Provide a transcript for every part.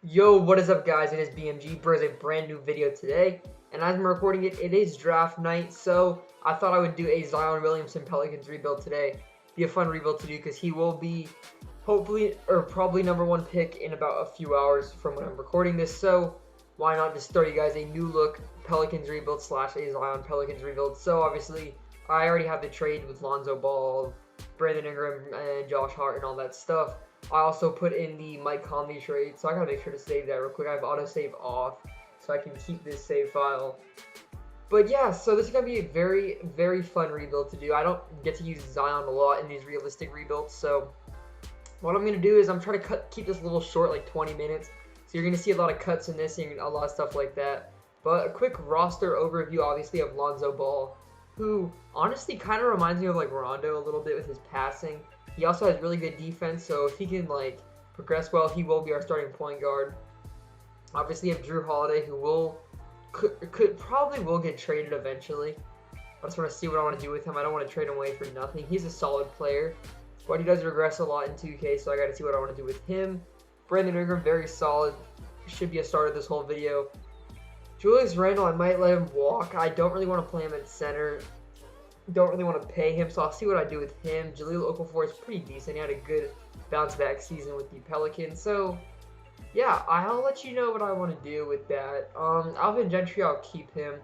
Yo, what is up guys? It is BMG brings a brand new video today, and as I'm recording it, it is draft night, so I thought I would do a Zion Williamson Pelicans rebuild today. Be a fun rebuild to do because he will be hopefully or probably #1 pick in about a few hours from when I'm recording this, so why not just throw you guys a new look Pelicans rebuild slash a Zion Pelicans rebuild. So obviously I already have the trade with Lonzo Ball, Brandon Ingram, and Josh Hart and all that stuff. I also put in the Mike Conley trade, so I gotta make sure to save that real quick. I have autosave off, so I can keep this save file. But yeah, so this is gonna be a very, very fun rebuild to do. I don't get to use Zion a lot in these realistic rebuilds, so what I'm gonna do is I'm trying to keep this a little short, like 20 minutes. So you're gonna see a lot of cuts in this and a lot of stuff like that. But a quick roster overview, obviously, of Lonzo Ball, who honestly kind of reminds me of like Rondo a little bit with his passing. He also has really good defense, so if he can like progress well, he will be our starting point guard. Obviously, you have Drew Holiday, who probably will get traded eventually. I just want to see what I want to do with him. I don't want to trade him away for nothing. He's a solid player, but he does regress a lot in 2K, so I got to see what I want to do with him. Brandon Ingram, very solid. Should be a starter this whole video. Julius Randle, I might let him walk. I don't really want to play him at center. Don't really want to pay him, so I'll see what I do with him. Jahlil Okafor is pretty decent. He had a good bounce-back season with the Pelicans. So, yeah, I'll let you know what I want to do with that. Alvin Gentry, I'll keep him.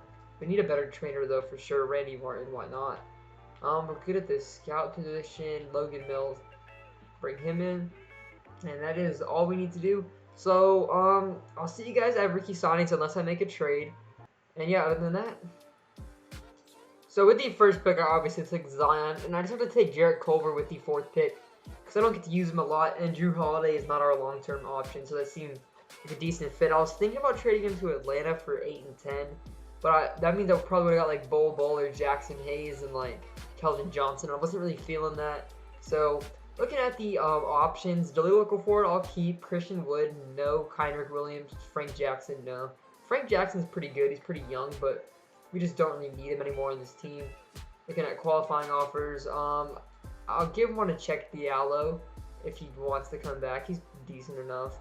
We need a better trainer, though, for sure. Randy Martin, why not? We're good at the scout position. Logan Mills, bring him in. And that is all we need to do. So, I'll see you guys at rookie signings unless I make a trade. And yeah, other than that. So with the first pick, I obviously took Zion, and I just have to take Jarrett Culver with the 4th pick, because I don't get to use him a lot, and Drew Holiday is not our long-term option, so that seemed like a decent fit. I was thinking about trading him to Atlanta for 8 and 10, but that means I probably would have got like Bol or Jackson Hayes and like Keldon Johnson. I wasn't really feeling that. So looking at the options, Jahlil Okafor, I'll keep. Christian Wood, no. Kenrich Williams, Frank Jackson, no. Frank Jackson's pretty good. He's pretty young, but we just don't really need him anymore on this team. Looking at qualifying offers, I'll give one to Check Diallo if he wants to come back. He's decent enough.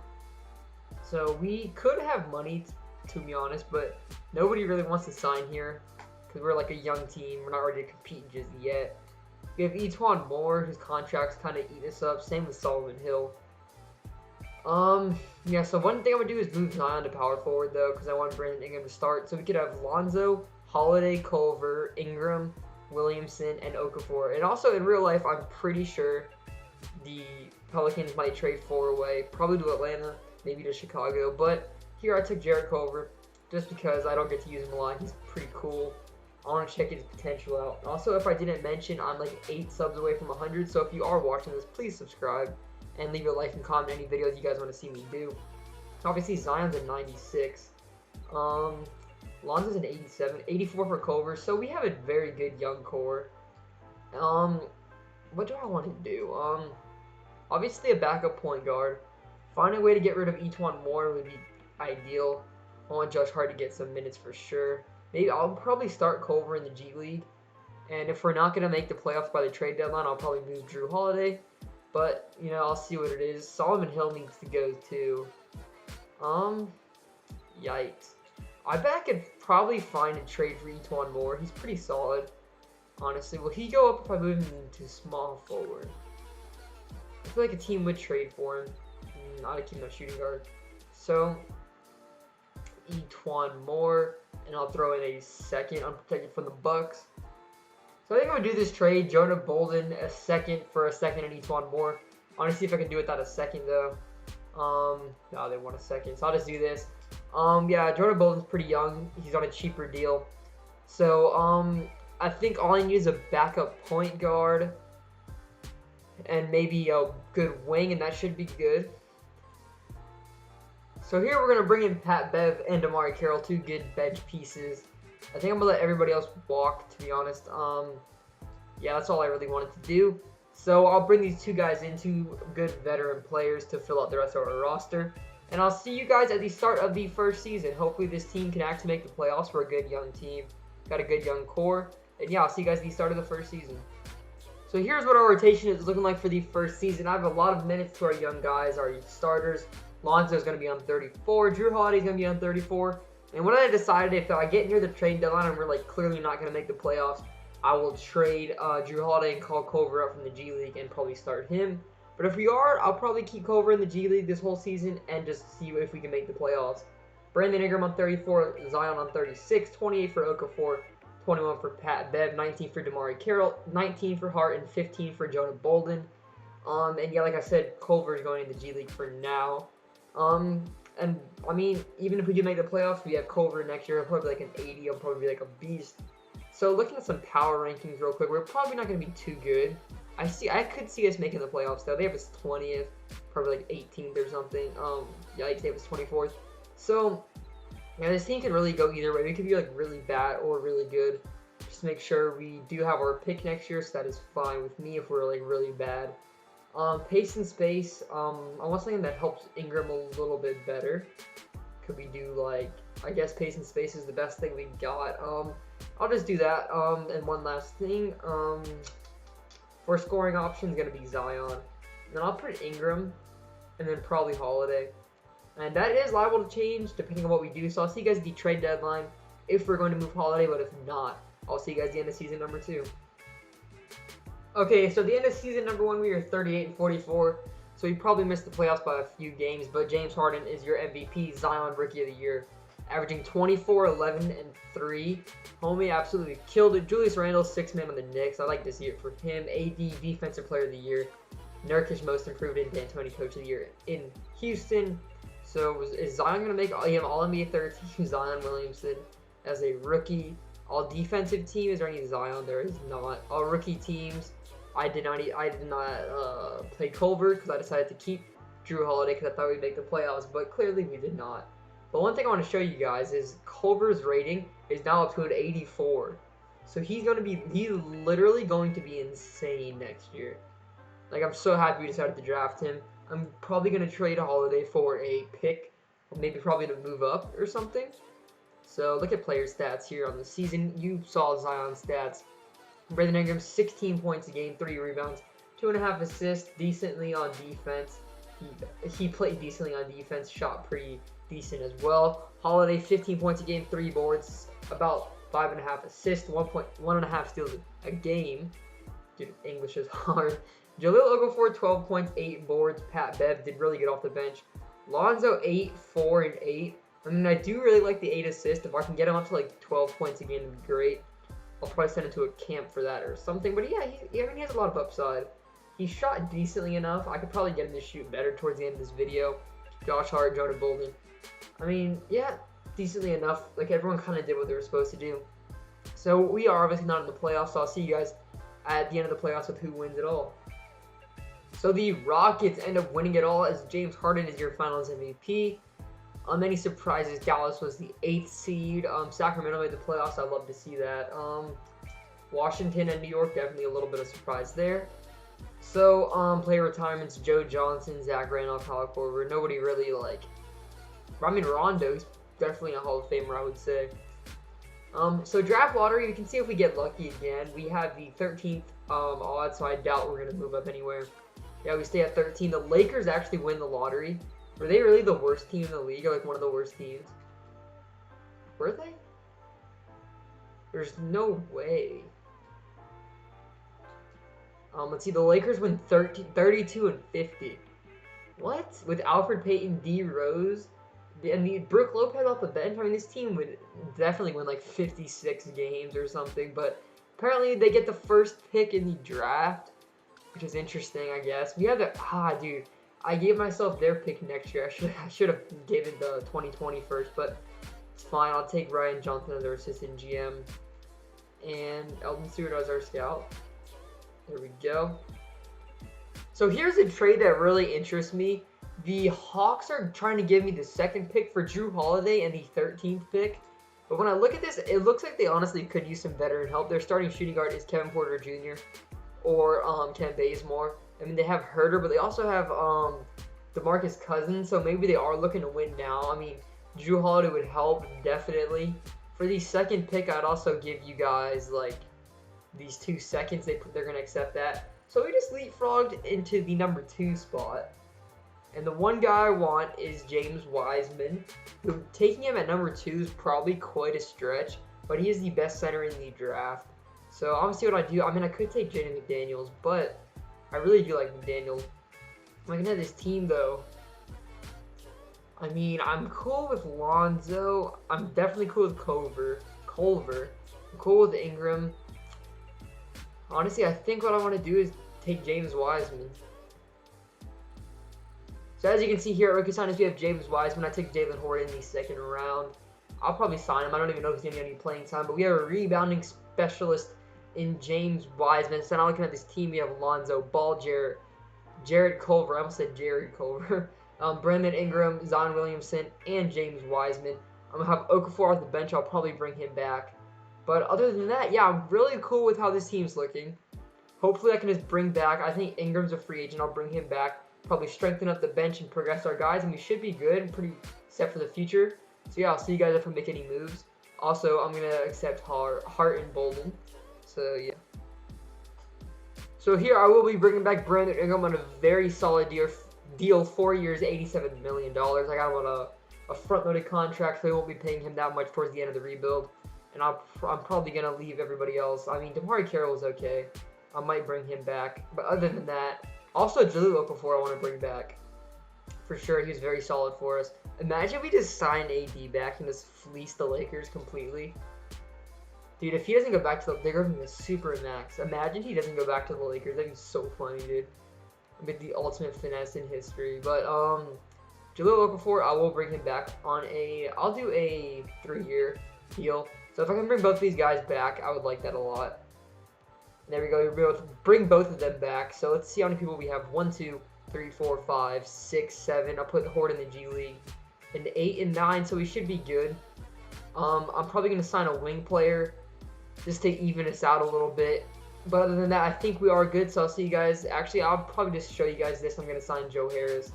So we could have money, to be honest, but nobody really wants to sign here because we're like a young team. We're not ready to compete just yet. We have E'Twaun Moore, whose contract's kind of eating us up. Same with Solomon Hill. Yeah, so one thing I'm going to do is move Zion to power forward, though, because I want Brandon Ingram to start. So we could have Lonzo, Holiday, Culver, Ingram, Williamson, and Okafor. And also, in real life, I'm pretty sure the Pelicans might trade 4 away. Probably to Atlanta, maybe to Chicago. But here I took Jarrett Culver just because I don't get to use him a lot. He's pretty cool. I want to check his potential out. Also, if I didn't mention, I'm like 8 subs away from 100. So if you are watching this, please subscribe and leave a like and comment any videos you guys want to see me do. Obviously, Zion's a 96. Lonzo's an 87. 84 for Culver. So we have a very good young core. What do I want to do? Obviously a backup point guard. Find a way to get rid of E'Twaun Moore would be ideal. I want Josh Hart to get some minutes for sure. Maybe I'll probably start Culver in the G League. And if we're not going to make the playoffs by the trade deadline, I'll probably move Drew Holiday. But, you know, I'll see what it is. Solomon Hill needs to go too. Yikes. I bet I could probably find a trade for E'Twaun Moore. He's pretty solid, honestly. Will he go up if I move him to small forward? I feel like a team would trade for him. Not a keep no shooting guard. So, E'Twaun Moore. And I'll throw in a second unprotected from the Bucks. So I think I'm going to do this trade. Jonah Bolden, a second for a second, and E'Twaun Moore. I want to see if I can do it without a second, though. No, they want a second. So I'll just do this. Yeah, Jonah Bolden's pretty young. He's on a cheaper deal. So, I think all I need is a backup point guard. And maybe a good wing, and that should be good. So here we're going to bring in Pat Bev and Amari Carroll, 2 good bench pieces. I think I'm going to let everybody else walk, to be honest. Yeah, that's all I really wanted to do. So I'll bring these 2 guys in, 2 good veteran players to fill out the rest of our roster. And I'll see you guys at the start of the first season. Hopefully this team can actually make the playoffs. We're a good young team. Got a good young core. And yeah, I'll see you guys at the start of the first season. So here's what our rotation is looking like for the first season. I have a lot of minutes to our young guys, our starters. Lonzo's going to be on 34. Drew Holiday's going to be on 34. And what I decided, if I get near the trade deadline and we're like clearly not going to make the playoffs, I will trade Drew Holiday and call Culver up from the G League and probably start him. But if we are, I'll probably keep Culver in the G League this whole season and just see if we can make the playoffs. Brandon Ingram on 34, Zion on 36, 28 for Okafor, 21 for Pat Bev, 19 for Damari Carroll, 19 for Hart, and 15 for Jonah Bolden. And yeah, like I said, Culver is going in the G League for now. And I mean, even if we do make the playoffs, we have Culver next year. He'll probably be like an 80. He'll probably be like a beast. So looking at some power rankings real quick, we're probably not going to be too good. I could see us making the playoffs though. They have us 20th, probably like 18th or something. Yikes, they have us 24th. So yeah, this team can really go either way. We could be like really bad or really good. Just make sure we do have our pick next year, so that is fine with me if we're like really bad. Pace and space. I want something that helps Ingram a little bit better. Could we do like, I guess pace and space is the best thing we got. I'll just do that. And one last thing. For scoring option is gonna be Zion. And then I'll put Ingram, and then probably Holiday. And that is liable to change depending on what we do. So I'll see you guys at the trade deadline if we're going to move Holiday, but if not, I'll see you guys at the end of season number 2. Okay, so at the end of season number 1, we were 38 and 44. So we probably missed the playoffs by a few games, but James Harden is your MVP, Zion Rookie of the Year, averaging 24, 11, and 3. Homie absolutely killed it. Julius Randle, 6th man on the Knicks. I like to see it for him. AD, Defensive Player of the Year. Nurkic, Most Improved, and D'Antoni, Coach of the Year in Houston. So is Zion going to make all NBA third team? Zion Williamson as a rookie. All defensive team, is there any Zion? There is not. All rookie teams, I did not play Culver because I decided to keep Drew Holiday because I thought we'd make the playoffs, but clearly we did not. But one thing I want to show you guys is Culver's rating is now up to an 84. So he's literally going to be insane next year. Like, I'm so happy we decided to draft him. I'm probably going to trade Holiday for a pick, or maybe probably to move up or something. So look at player stats here on the season. You saw Zion's stats. Brandon Ingram, 16 points a game, 3 rebounds, 2.5 assists, decently on defense. He played decently on defense, shot pretty decent as well. Holiday, 15 points a game, 3 boards, about 5.5 assists, 1.5 steals a game. Dude, English is hard. Jahlil Okafor, 12 points, 8 boards. Pat Bev did really good off the bench. Lonzo, 8, 4, and 8. I mean, I do really like the 8 assists. If I can get him up to like 12 points a game, it'd be great. I'll probably send him to a camp for that or something. But yeah, he has a lot of upside. He shot decently enough. I could probably get him to shoot better towards the end of this video. Josh Hart, Jonah Bolden. I mean, yeah, decently enough. Like, everyone kind of did what they were supposed to do. So we are obviously not in the playoffs. So I'll see you guys at the end of the playoffs with who wins it all. So the Rockets end up winning it all as James Harden is your Finals MVP. Any surprises? Dallas was the 8th seed. Sacramento made the playoffs. I'd love to see that. Washington and New York, definitely a little bit of surprise there. So, player retirements, Joe Johnson, Zach Randolph, Kyle Korver. Nobody really, like... I mean, Rondo's definitely a Hall of Famer, I would say. So, draft lottery, you can see if we get lucky again. We have the 13th odds, so I doubt we're going to move up anywhere. Yeah, we stay at 13. The Lakers actually win the lottery. Were they really the worst team in the league, or like one of the worst teams? Were they? There's no way. Let's see, the Lakers win 32 and 50. What? With Alfred Payton, D. Rose, and Brook Lopez off the bench? I mean, this team would definitely win like 56 games or something, but apparently they get the first pick in the draft, which is interesting, I guess. We have the, dude, I gave myself their pick next year. I should have given the 2020 first, but it's fine. I'll take Ryan Johnson as our assistant GM, and Eldon Stewart as our scout. There we go. So here's a trade that really interests me. The Hawks are trying to give me the 2nd pick for Drew Holiday and the 13th pick. But when I look at this, it looks like they honestly could use some veteran help. Their starting shooting guard is Kevin Porter Jr. or Ken Bazemore. I mean, they have Herter, but they also have DeMarcus Cousins, so maybe they are looking to win now. I mean, Drew Holiday would help, definitely. For the 2nd pick, I'd also give you guys, like, these 2 seconds. They're going to accept that. So we just leapfrogged into the number 2 spot. And the one guy I want is James Wiseman, who taking him at number 2 is probably quite a stretch, but he is the best center in the draft. So I'm gonna see what I do. I mean, I could take Jaden McDaniels, but I really do like McDaniels. Looking at this team though, I mean, I'm cool with Lonzo. I'm definitely cool with Culver. I'm cool with Ingram. Honestly, I think what I want to do is take James Wiseman. So as you can see here at Rookie Signings, we have James Wiseman. I took Jalen Horton in the 2nd round. I'll probably sign him. I don't even know if he's going to get any playing time. But we have a rebounding specialist in James Wiseman. So now looking at this team, we have Lonzo Ball, Jared Culver. I almost said Jared Culver. Brandon Ingram, Zion Williamson, and James Wiseman. I'm going to have Okafor off the bench. I'll probably bring him back. But other than that, yeah, I'm really cool with how this team's looking. Hopefully I can just bring back, I think Ingram's a free agent. I'll bring him back. Probably strengthen up the bench and progress our guys. And we should be good and pretty set for the future. So yeah, I'll see you guys if I make any moves. Also, I'm going to accept Hart and Bolden. So yeah. So here I will be bringing back Brandon Ingram on a very solid deal, 4 years, $87 million. I got him on a front-loaded contract, so we won't be paying him that much towards the end of the rebuild. And I'm probably going to leave everybody else. I mean, DeMar Carroll is okay. I might bring him back. But other than that, also Jahlil Okafor I want to bring back. For sure, he was very solid for us. Imagine if we just signed AD back and just fleeced the Lakers completely. Dude, if he doesn't go back to they're going to super max. Imagine he doesn't go back to the Lakers. That'd be so funny, dude. It'd be the ultimate finesse in history. But, Jahlil Okafor, I will bring him back on I'll do a 3-year deal. So if I can bring both these guys back, I would like that a lot. And there we go. We're able to bring both of them back. So let's see how many people we have. 1, 2, 3, 4, 5, 6, 7. I'll put the Horde in the G League. And 8 and 9, so we should be good. I'm probably going to sign a wing player just to even us out a little bit. But other than that, I think we are good. So I'll see you guys. Actually, I'll probably just show you guys this. I'm going to sign Joe Harris.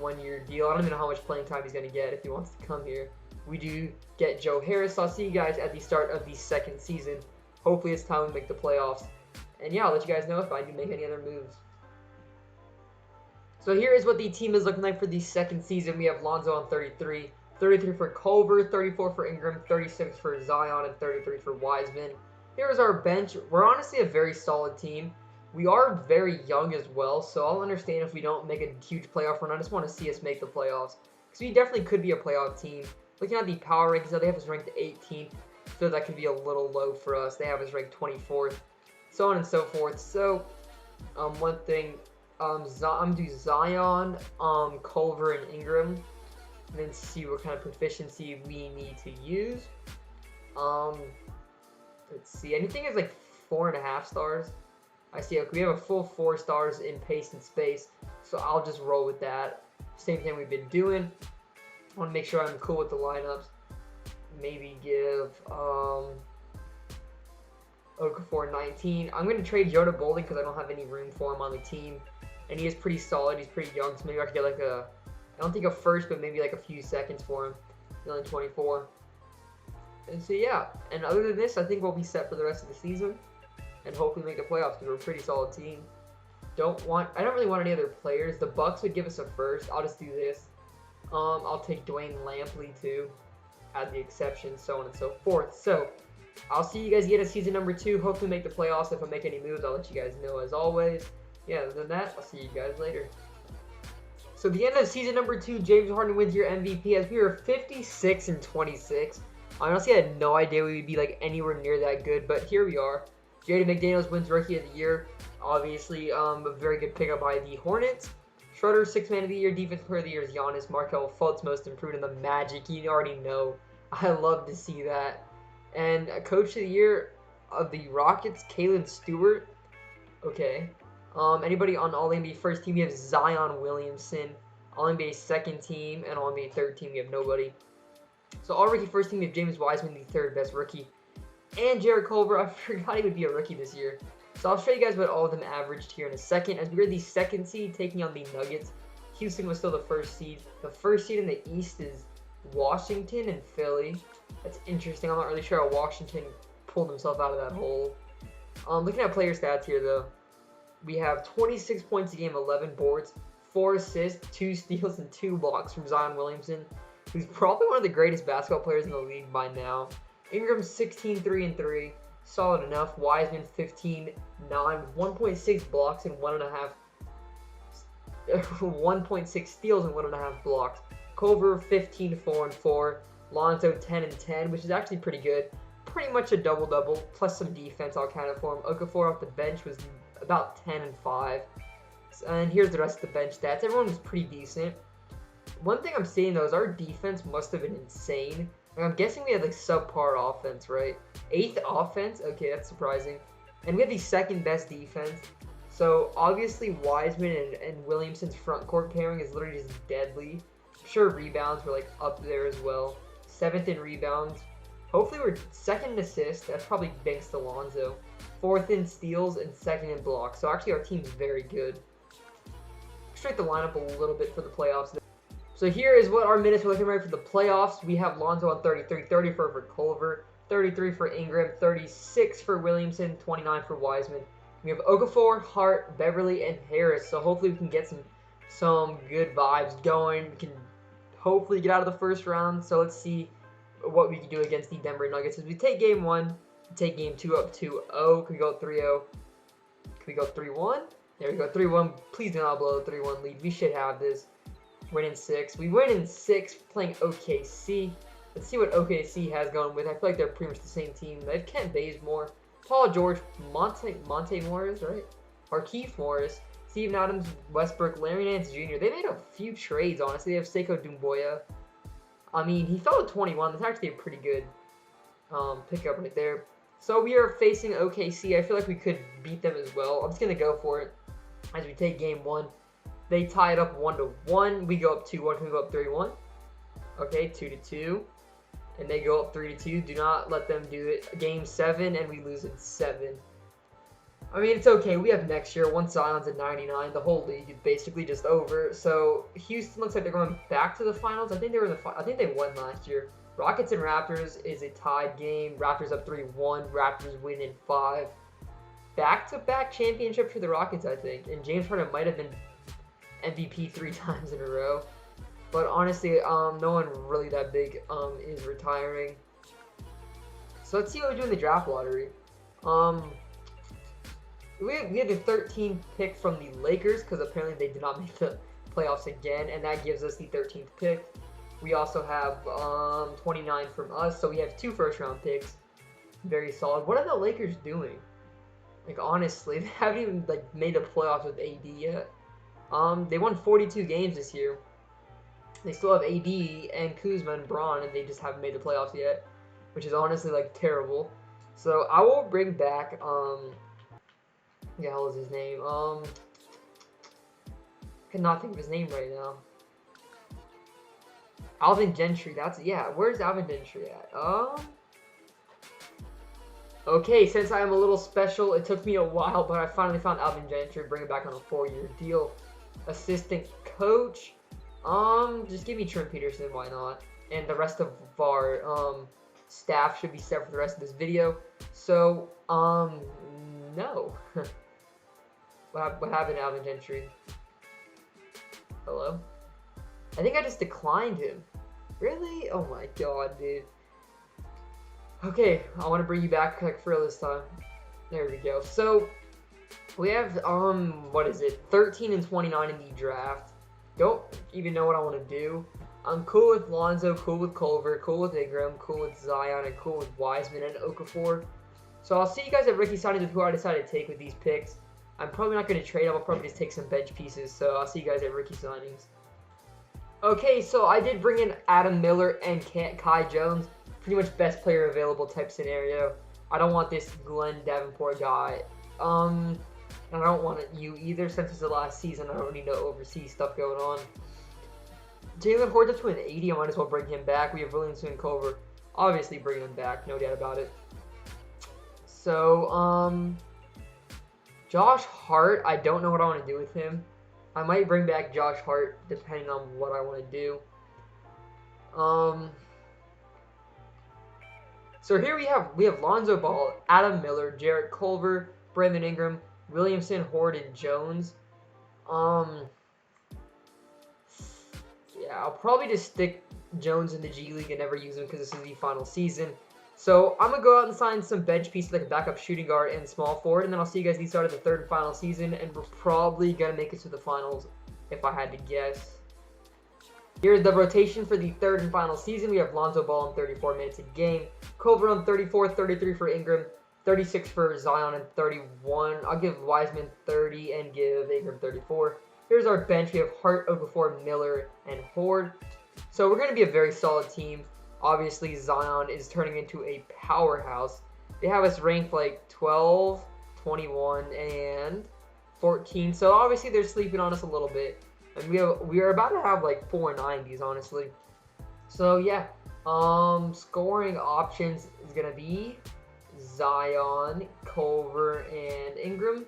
1-year deal. I don't even know how much playing time he's going to get if he wants to come here. We do get Joe Harris. So I'll see you guys at the start of the 2nd season. Hopefully it's time to make the playoffs. And yeah, I'll let you guys know if I do make any other moves. So here is what the team is looking like for the 2nd season. We have Lonzo on 33. 33 for Culver, 34 for Ingram, 36 for Zion, and 33 for Wiseman. Here is our bench. We're honestly a very solid team. We are very young as well, so I'll understand if we don't make a huge playoff run. I just want to see us make the playoffs, because we definitely could be a playoff team. Looking at the power rankings, they have us ranked 18th, so that could be a little low for us. They have us ranked 24th, so on and so forth. So, one thing, I'm going to do Zion, Culver, and Ingram, and then see what kind of proficiency we need to use. Let's see, anything is like 4.5 stars. I see, okay, we have a full 4 stars in pace and space, so I'll just roll with that. Same thing we've been doing. I want to make sure I'm cool with the lineups. Maybe give Okafor 19. I'm going to trade Jonah Bolden because I don't have any room for him on the team. And he is pretty solid. He's pretty young, so maybe I could get like I don't think a first, but maybe like a few seconds for him. He's only 24. And so yeah, and other than this, I think we'll be set for the rest of the season. And hopefully make the playoffs because we're a pretty solid team. I don't really want any other players. The Bucks would give us a first. I'll just do this. I'll take Dwayne Lampley too. Add the exception, so on and so forth. So, I'll see you guys yet at season number 2. Hopefully make the playoffs. If I make any moves, I'll let you guys know as always. Yeah, other than that, I'll see you guys later. So, the end of season number 2, James Harden wins your MVP as we were 56 and 26. I honestly had no idea we would be like anywhere near that good, but here we are. Jaden McDaniels wins Rookie of the Year. Obviously, a very good pickup by the Hornets. Schroeder, 6th Man of the Year. Defensive Player of the Year is Giannis. Markelle Fultz, Most Improved in the Magic. You already know. I love to see that. And Coach of the Year of the Rockets, Kalen Stewart. Okay. Anybody on All-NBA first team? We have Zion Williamson. All-NBA second team. And All-NBA third team, we have nobody. So All-Rookie first team, we have James Wiseman, the 3rd best rookie. And Jared Culver. I forgot he would be a rookie this year. So I'll show you guys what all of them averaged here in a second. As we're the 2nd seed taking on the Nuggets. Houston was still the 1st seed. The 1st seed in the East is Washington and Philly. That's interesting. I'm not really sure how Washington pulled himself out of that hole. Looking at player stats here, though. We have 26 points a game, 11 boards, 4 assists, 2 steals, and 2 blocks from Zion Williamson, who's probably one of the greatest basketball players in the league by now. Ingram 16, 3 and 3, solid enough. Wiseman 15, 9, 1.6 blocks and 1.6 steals and 1.5 blocks. Culver 15, 4 and 4. Lonzo 10 and 10, which is actually pretty good. Pretty much a double-double, plus some defense I'll count it for him. Okafor off the bench was about 10 and 5. And here's the rest of the bench stats. Everyone was pretty decent. One thing I'm seeing though is our defense must have been insane. Like, I'm guessing we had like subpar offense, right? 8th offense? Okay, that's surprising. And we had the 2nd best defense. So obviously Wiseman and Williamson's front court pairing is literally just deadly. I'm sure rebounds were like up there as well. 7th in rebounds. Hopefully we're 2nd in assists. That's probably thanks to Lonzo. 4th in steals and 2nd in blocks. So actually our team's very good. Straight the lineup a little bit for the playoffs. So here is what our minutes are looking like for the playoffs. We have Lonzo on 33, 34 for Culver, 33 for Ingram, 36 for Williamson, 29 for Wiseman. We have Okafor, Hart, Beverly, and Harris. So hopefully we can get some good vibes going. We can hopefully get out of the first round. So let's see what we can do against the Denver Nuggets. As we take game 1, we take game 2 up 2-0. Can we go 3-0? Can we go 3-1? There we go, 3-1. Please do not blow the 3-1 lead. We should have this. Win in 6. We win in 6 playing OKC. Let's see what OKC has going with. I feel like they're pretty much the same team. They have Kent Bazemore, Paul George, Monte Morris, right? Markieff Morris, Steven Adams, Westbrook, Larry Nance Jr. They made a few trades, honestly. They have Sekou Doumbouya. I mean, he fell to 21. That's actually a pretty good pickup right there. So we are facing OKC. I feel like we could beat them as well. I'm just going to go for it as we take game 1. They tie it up 1-1. We go up 2-1. Can we go up 3-1? Okay, 2-2. And they go up 3-2. Do not let them do it. Game 7, and we lose in 7. I mean, it's okay. We have next year. Once Zion's at 99, the whole league is basically just over. So Houston looks like they're going back to the finals. I think they were in the. I think they won last year. Rockets and Raptors is a tied game. Raptors up 3-1. Raptors win in 5. Back-to-back championship for the Rockets, I think. And James Harden might have been MVP 3 times in a row. But honestly, no one really that big is retiring. So let's see what we do in the draft lottery. We have the 13th pick from the Lakers because apparently they did not make the playoffs again, and that gives us the 13th pick. We also have 29 from us, so we have 2 first-round picks. Very solid. What are the Lakers doing? Like honestly, they haven't even like made the playoffs with AD yet. They won 42 games this year. They still have AD and Kuzma and Braun, and they just haven't made the playoffs yet, which is honestly like terrible. So I will bring back yeah, what was his name? I cannot think of his name right now. Alvin Gentry. That's yeah. Where's Alvin Gentry at? Okay, since I am a little special, it took me a while, but I finally found Alvin Gentry. Bring it back on a 4-year deal. Assistant coach. Just give me Trent Peterson. Why not? And the rest of our staff should be set for the rest of this video. So no. What happened to Alvin Gentry? Hello? I think I just declined him. Really? Oh my god, dude. Okay, I want to bring you back like for real this time. There we go. So we have what is it? 13 and 29 in the draft. Don't even know what I want to do. I'm cool with Lonzo, cool with Culver, cool with Ingram, cool with Zion, and cool with Wiseman and Okafor. So I'll see you guys at rookie signings with who I decide to take with these picks. I'm probably not going to trade. I'll probably just take some bench pieces. So I'll see you guys at rookie signings. Okay, so I did bring in Adam Miller and Kai Jones. Pretty much best player available type scenario. I don't want this Glenn Davenport guy. And I don't want you either since it's the last season. I don't really know overseas stuff going on. Jalen Hort's up to an 80. I might as well bring him back. We have Williamson and Culver. Obviously bring him back. No doubt about it. So, Josh Hart. I don't know what I want to do with him. I might bring back Josh Hart depending on what I want to do. So here we have Lonzo Ball, Adam Miller, Jarrett Culver, Brandon Ingram, Williamson, Horde, and Jones. yeah, I'll probably just stick Jones in the G League and never use him because this is the final season. So I'm going to go out and sign some bench pieces like a backup shooting guard and small forward, and then I'll see you guys at the start of the third and final season, and we're probably going to make it to the finals if I had to guess. Here's the rotation for the third and final season. We have Lonzo Ball on 34 minutes a game, Culver on 34, 33 for Ingram, 36 for Zion, and 31. I'll give Wiseman 30 and give Ingram 34. Here's our bench. We have Hart, Okafor, Miller, and Horde. So we're going to be a very solid team. Obviously, Zion is turning into a powerhouse. They have us ranked like 12, 21, and 14. So obviously they're sleeping on us a little bit. And we are about to have like 490s, honestly. So yeah, scoring options is going to be Zion, Culver, and Ingram.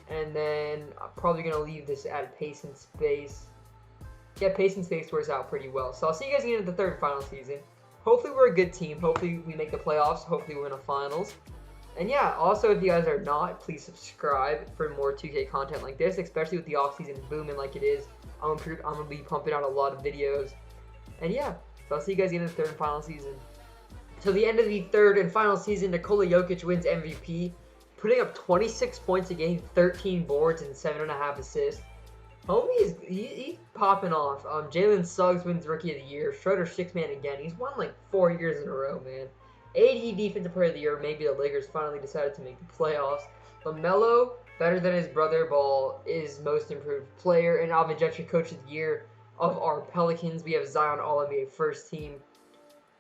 And then I'm probably going to leave this at pace and space. Yeah, pace and space works out pretty well. So I'll see you guys again at the third and final season. Hopefully we're a good team. Hopefully we make the playoffs. Hopefully we win a finals. And yeah, also if you guys are not, please subscribe for more 2K content like this, especially with the offseason booming like it is. I'm going to be pumping out a lot of videos. And yeah, so I'll see you guys again in the third and final season. So the end of the third and final season, Nikola Jokic wins MVP, putting up 26 points a game, 13 boards, and 7.5 assists. Homie he's popping off. Jalen Suggs wins Rookie of the Year. Schroeder 6-man again. He's won like 4 years in a row, man. AD Defensive Player of the Year. Maybe the Lakers finally decided to make the playoffs. LaMelo, better than his brother. Ball is most improved player. And Alvin Gentry, Coach of the Year of our Pelicans. We have Zion All-NBA first team.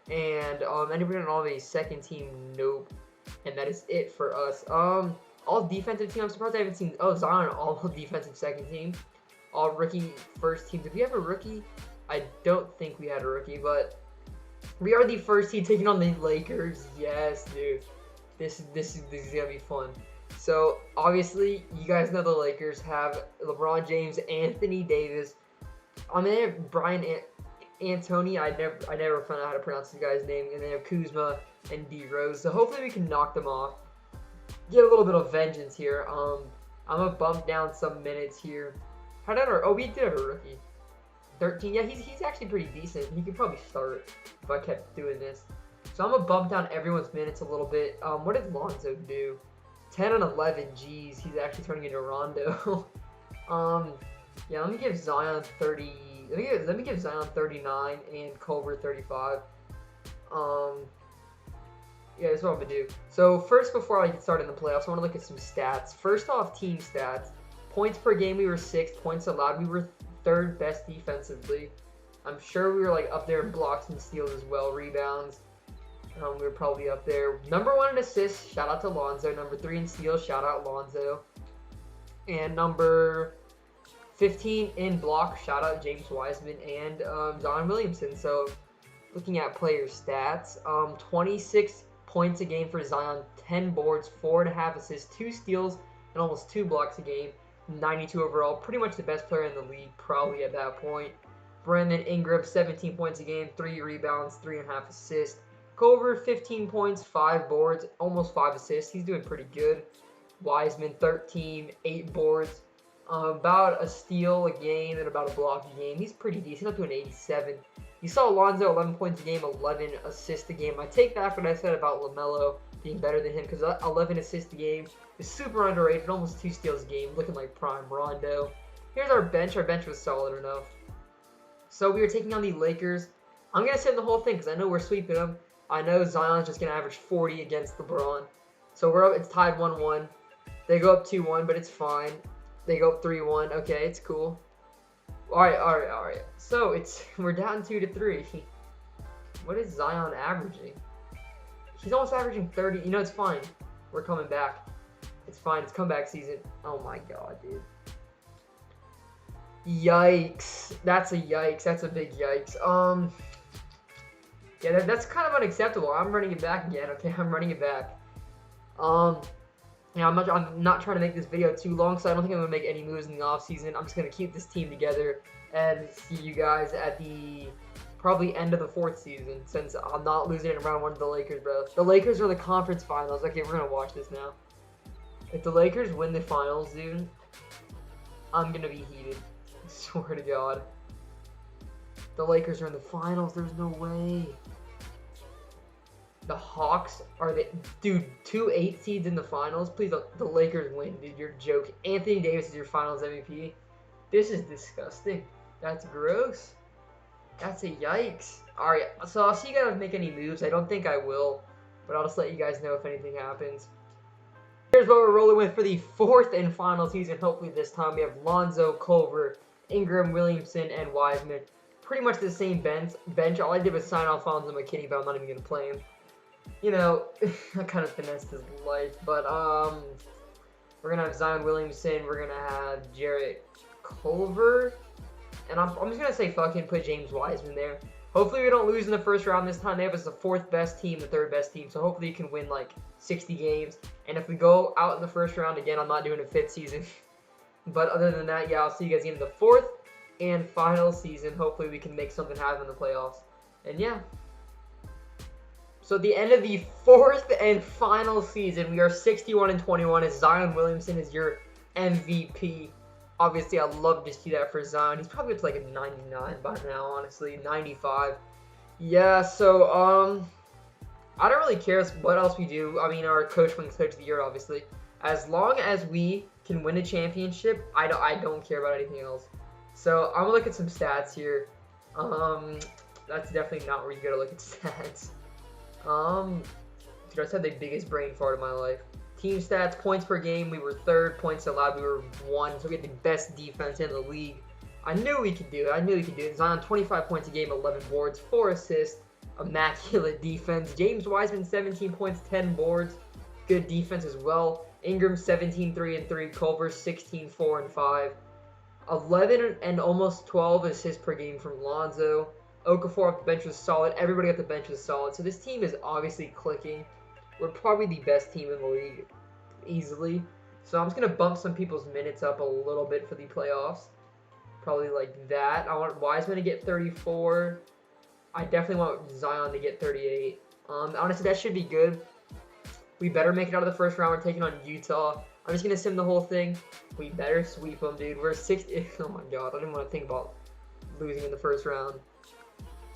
And anybody on All-NBA second team? Nope. And that is it for us. All defensive team. I'm surprised I haven't seen. Oh, Zion all defensive second team. All rookie first team. Did we have a rookie? I don't think we had a rookie, but we are the first team taking on the Lakers. Yes, dude. This is gonna be fun. So obviously, you guys know the Lakers have LeBron James, Anthony Davis. They have Brian Antony. I never found out how to pronounce this guy's name. And they have Kuzma and D Rose. So hopefully we can knock them off. Get a little bit of vengeance here. I'm gonna bump down some minutes here. How did we did have a rookie. 13. Yeah, he's actually pretty decent. He could probably start if I kept doing this. So I'm gonna bump down everyone's minutes a little bit. What did Lonzo do? 10 and 11. Jeez, he's actually turning into Rondo. Yeah, let me give Zion 30. Let me give Zion 39 and Culver 35. Yeah, that's what I'm gonna do. So first, before I get started in the playoffs, I want to look at some stats. First off, team stats. Points per game, we were 6th. Points allowed, we were 3rd best defensively. I'm sure we were like up there in blocks and steals as well. Rebounds, we were probably up there. Number 1 in assists, shout out to Lonzo. Number 3 in steals, shout out Lonzo. And number 15 in block, shout out James Wiseman and Zion Williamson. So looking at player stats, 26 points a game for Zion, 10 boards, 4.5 assists, 2 steals, and almost 2 blocks a game. 92 overall, pretty much the best player in the league, probably at that point. Brandon Ingram, 17 points a game, 3 rebounds, 3.5 assists. Culver, 15 points, 5 boards, almost 5 assists. He's doing pretty good. Wiseman, 13, 8 boards, about a steal a game and about a block a game. He's pretty decent, up to an 87. You saw Lonzo, 11 points a game, 11 assists a game. I take back what I said about LaMelo being better than him, because 11 assists a game is super underrated, almost 2 steals a game, looking like prime Rondo. Here's our bench. Our bench was solid enough. So we were taking on the Lakers. I'm going to send the whole thing because I know we're sweeping them. I know Zion's just going to average 40 against LeBron. So we're up. It's tied 1-1. They go up 2-1, but it's fine. They go up 3-1. Okay, it's cool. All right. So we're down 2-3. What is Zion averaging? He's almost averaging 30. You know, it's fine. We're coming back. It's fine. It's comeback season. Oh my god, dude. Yikes. That's a yikes. That's a big yikes. Yeah, that's kind of unacceptable. I'm running it back again. Okay, I'm running it back. Yeah, I'm not trying to make this video too long, so I don't think I'm gonna make any moves in the off season. I'm just gonna keep this team together and see you guys at the probably end of the 4th season, since I'm not losing it in round 1 to the Lakers, bro. The Lakers are in the conference finals. Okay, we're gonna watch this now. If the Lakers win the finals, dude, I'm gonna be heated. I swear to God. The Lakers are in the finals. There's no way. The Hawks are the... Dude, 2 8 seeds in the finals? Please don't... The Lakers win, dude. You're joking. Anthony Davis is your finals MVP. This is disgusting. That's gross. That's a yikes. Alright, so I'll see you guys make any moves. I don't think I will. But I'll just let you guys know if anything happens. Here's what we're rolling with for the 4th and final season. Hopefully this time we have Lonzo, Culver, Ingram, Williamson, and Wiseman. Pretty much the same bench. All I did was sign Alfonso McKinney, but I'm not even going to play him. You know, I kind of finessed his life. But we're going to have Zion Williamson. We're going to have Jarrett Culver. And I'm just going to say fucking put James Wiseman there. Hopefully we don't lose in the first round this time. They have us the 4th best team, the 3rd best team. So hopefully you can win like 60 games. And if we go out in the first round again, I'm not doing a 5th season. But other than that, yeah, I'll see you guys in the 4th and final season. Hopefully we can make something happen in the playoffs. And yeah. So at the end of the 4th and final season, we are 61-21 as Zion Williamson is your MVP. Obviously, I'd love to see that for Zion. He's probably up to like a 99 by now, honestly. 95. Yeah, so, I don't really care what else we do. I mean, our coach wins Coach of the Year, obviously. As long as we can win a championship, I don't care about anything else. So, I'm going to look at some stats here. That's definitely not where you got to look at stats. Dude, I just had the biggest brain fart of my life. Team stats, points per game, we were 3rd. Points allowed, we were 1. So we had the best defense in the league. I knew we could do it. Zion, 25 points a game, 11 boards, 4 assists. Immaculate defense. James Wiseman, 17 points, 10 boards. Good defense as well. Ingram, 17, 3 and 3. Culver, 16, 4 and 5. 11 and almost 12 assists per game from Lonzo. Okafor off the bench was solid. Everybody off the bench was solid. So this team is obviously clicking. We're probably the best team in the league, easily. So I'm just going to bump some people's minutes up a little bit for the playoffs. Probably like that. I want Wiseman to get 34. I definitely want Zion to get 38. Honestly, that should be good. We better make it out of the first round. We're taking on Utah. I'm just going to sim the whole thing. We better sweep them, dude. We're 60. Oh my god, I didn't want to think about losing in the first round.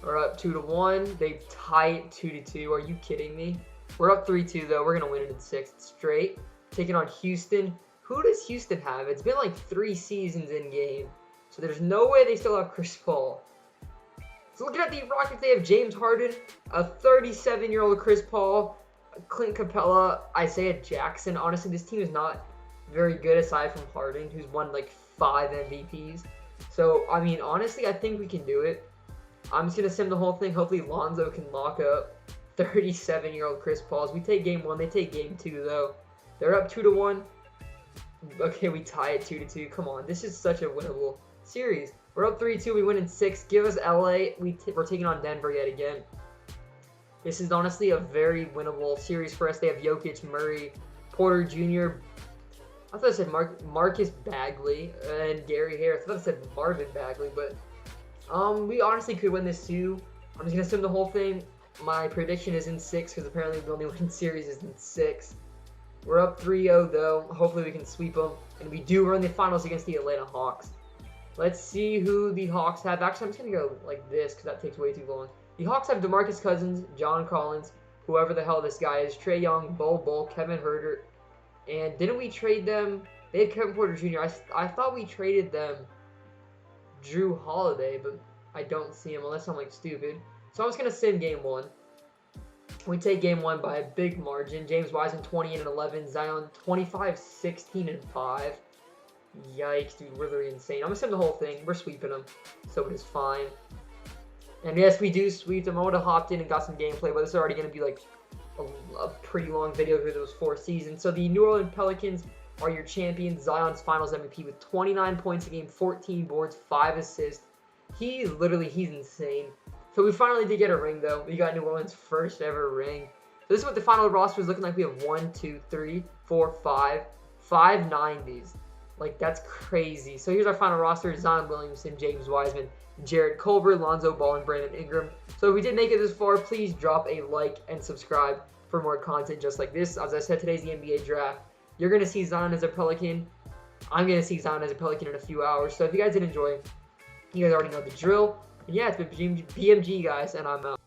We're up 2-1. They tie it 2-2. Are you kidding me? We're up 3-2 though. We're gonna win it in 6th straight. Taking on Houston. Who does Houston have? It's been like 3 seasons in game, so there's no way they still have Chris Paul. So looking at the Rockets, they have James Harden, a 37-year-old Chris Paul, Clint Capella, Isaiah Jackson. Honestly, this team is not very good aside from Harden, who's won like 5 MVPs. So I mean, honestly, I think we can do it. I'm just gonna sim the whole thing. Hopefully Lonzo can lock up 37-year-old Chris Paul. We take game 1. They take game 2 though. They're up 2-1. Okay, we tie it 2-2. Come on, this is such a winnable series. We're up 3-2. We win in 6. Give us LA. We're taking on Denver yet again. This is honestly a very winnable series for us. They have Jokic, Murray, Porter Jr. I thought I said Marcus Bagley and Gary Harris. I thought I said Marvin Bagley, but we honestly could win this too. I'm just gonna sim the whole thing. My prediction is in 6 because apparently the only win series is in 6. We're up 3-0 though. Hopefully we can sweep them. And we do. We're in the finals against the Atlanta Hawks. Let's see who the Hawks have. Actually, I'm just going to go like this because that takes way too long. The Hawks have DeMarcus Cousins, John Collins, whoever the hell this guy is, Trae Young, Bol, Kevin Huerter. And didn't we trade them? They had Kevin Porter Jr. I thought we traded them Drew Holiday, but I don't see him unless I'm like stupid. So I'm just going to sim game 1. We take game 1 by a big margin. James Wiseman 28-11. Zion 25, 16 and 5. Yikes, dude, we're literally insane. I'm going to sim the whole thing. We're sweeping them, so it is fine. And yes, we do sweep them. I would have hopped in and got some gameplay, but this is already going to be like a pretty long video for those 4 seasons. So the New Orleans Pelicans are your champions. Zion's finals MVP with 29 points a game, 14 boards, 5 assists. He's insane. So we finally did get a ring, though. We got New Orleans' first ever ring. So this is what the final roster is looking like. We have 1, 2, 3, 4, 5 90s. Like, that's crazy. So here's our final roster. Zion Williamson, James Wiseman, Jarrett Culver, Lonzo Ball, and Brandon Ingram. So if we did make it this far, please drop a like and subscribe for more content just like this. As I said, today's the NBA draft. You're going to see Zion as a Pelican. I'm going to see Zion as a Pelican in a few hours. So if you guys did enjoy, you guys already know the drill. And yeah, it's been BMG, guys, and I'm out.